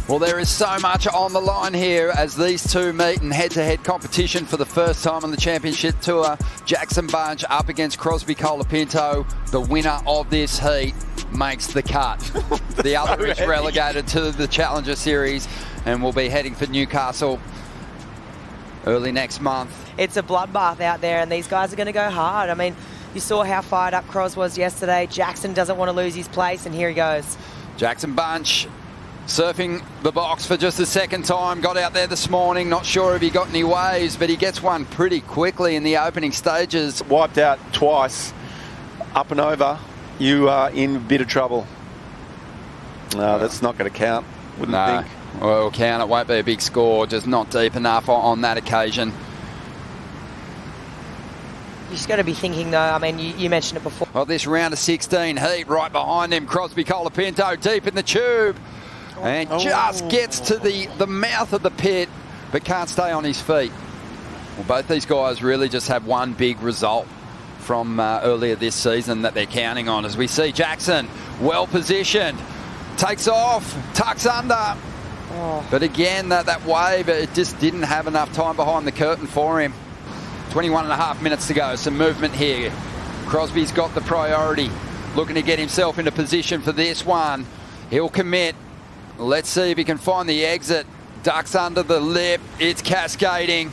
Well, there is so much on the line here as these two meet in head-to-head competition for the first time on the championship tour. J.Bunch up against Crosby Colapinto. The winner of this heat makes the cut. The other is relegated to the Challenger Series and will be heading for Newcastle early next month. It's a bloodbath out there and these guys are going to go hard. I mean, you saw how fired up Cros was yesterday. Jackson doesn't want to lose his place and here he goes. J.Bunch surfing the box for just the second time. Got out there this morning. Not sure if he got any waves, but he gets one pretty quickly in the opening stages. Wiped out twice, up and over. You are in a bit of trouble. No, that's not going to count, wouldn't think. Well, it'll count. It won't be a big score. Just not deep enough on that occasion. You just got to be thinking, though, I mean, you mentioned it before. Well, this round of 16 heat right behind him. Crosby Colapinto deep in the tube. And just gets to the mouth of the pit, but can't stay on his feet. Well, both these guys really just have one big result from earlier this season that they're counting on. As we see Jackson well positioned, takes off, tucks under. But again, that wave, it just didn't have enough time behind the curtain for him. 21.5 minutes to go. Some movement here. Crosby's got the priority, looking to get himself into position for this one. He'll commit. Let's see if he can find the exit. Ducks under the lip. It's cascading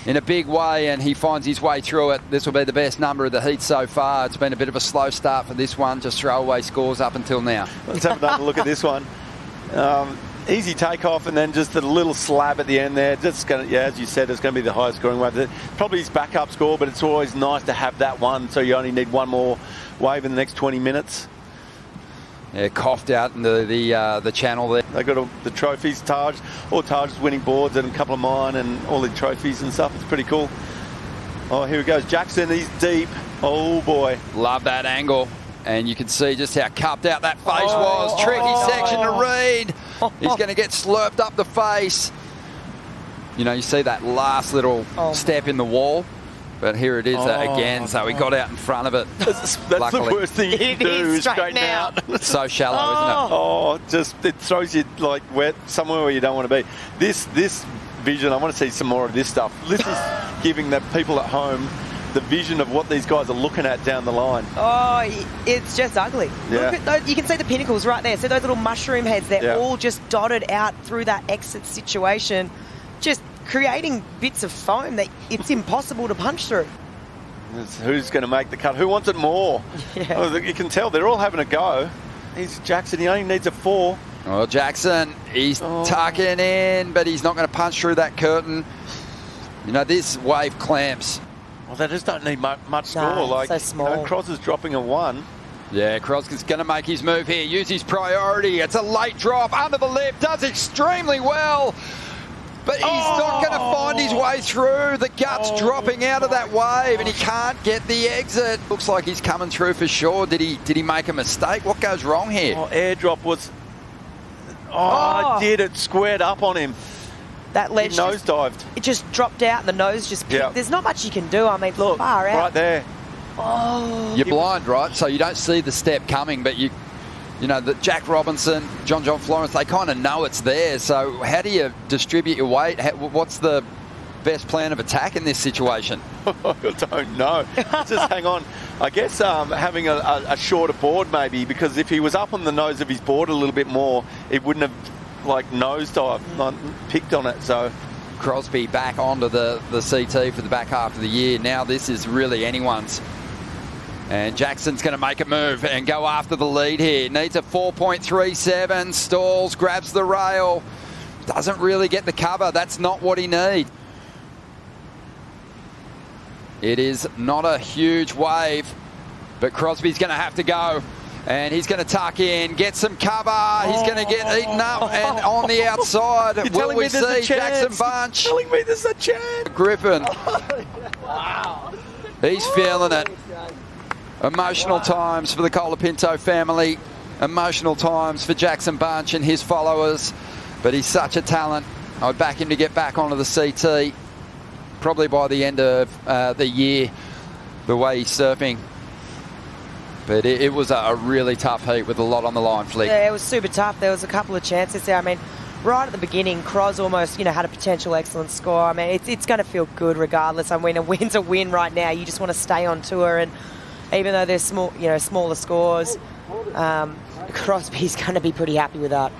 in a big way, and he finds his way through it. This will be the best number of the heat so far. It's been a bit of a slow start for this one. Just throwaway scores up until now. Let's have another look at this one. Easy takeoff and then just a little slab at the end there. Just going to, yeah, as you said, it's going to be the highest scoring wave. Probably his backup score, but it's always nice to have that one, so you only need one more wave in the next 20 minutes. Yeah, coughed out into the channel there. They got all the trophies, Taj, all Taj's winning boards and a couple of mine and all the trophies and stuff. It's pretty cool. Oh, here he goes. Jackson, he's deep. Oh, boy. Love that angle. And you can see just how cupped out that face was. Tricky section to read. He's going to get slurped up the face. You know, you see that last little step in the wall. But here it is again, so he got out in front of it. That's the worst thing you can do is straighten out. It's so shallow, isn't it? Oh, just it throws you like somewhere where you don't want to be. This vision, I want to see some more of this stuff. This is giving the people at home the vision of what these guys are looking at down the line. Oh, it's just ugly. Yeah. Look at those, you can see the pinnacles right there. See those little mushroom heads? They're all just dotted out through that exit situation. Just creating bits of foam that it's impossible to punch through. Who's going to make the cut? Who wants it more? Yeah. Oh, you can tell they're all having a go. He's Jackson. He only needs a 4. Well, Jackson, he's tucking in, but he's not going to punch through that curtain. You know, this wave clamps. Well, they just don't need much score. No, like, so small. You know, Cross is dropping a 1. Yeah, Crosby's going to make his move here. Use his priority. It's a late drop under the lip. Does extremely well. But he's not going to find his way through. The gut's dropping out of that wave and he can't get the exit. Looks like he's coming through for sure. Did he make a mistake? What goes wrong here? Airdrop was... it squared up on him. That ledge nosedived. It just dropped out and the nose just peaked. There's not much you can do. I mean, look, far out. Right there. You're blind, right? So you don't see the step coming, but you know, that Jack Robinson, John Florence, they kind of know it's there. So how do you distribute your weight? What's the best plan of attack in this situation? I don't know. Just hang on. I guess having a shorter board maybe, because if he was up on the nose of his board a little bit more, it wouldn't have like nosedived, picked on it. So Crosby back onto the CT for the back half of the year. Now this is really anyone's. And Jackson's going to make a move and go after the lead here. Needs a 4.37. Stalls, grabs the rail. Doesn't really get the cover. That's not what he needs. It is not a huge wave, but Crosby's going to have to go. And he's going to tuck in, get some cover. He's going to get eaten up and on the outside. Will we see J.Bunch? Telling me there's a chance. Griffin. Wow. He's feeling it. Emotional times for the Colapinto family. Emotional times for J.Bunch and his followers. But he's such a talent. I'd back him to get back onto the CT. Probably by the end of the year, the way he's surfing. But it was a really tough heat with a lot on the line, Flick. Yeah, it was super tough. There was a couple of chances there. I mean, right at the beginning, Cros almost, had a potential excellent score. I mean, it's going to feel good regardless. I mean, a win's a win right now. You just want to stay on tour, and even though there's smaller scores, Crosby's going to be pretty happy with that.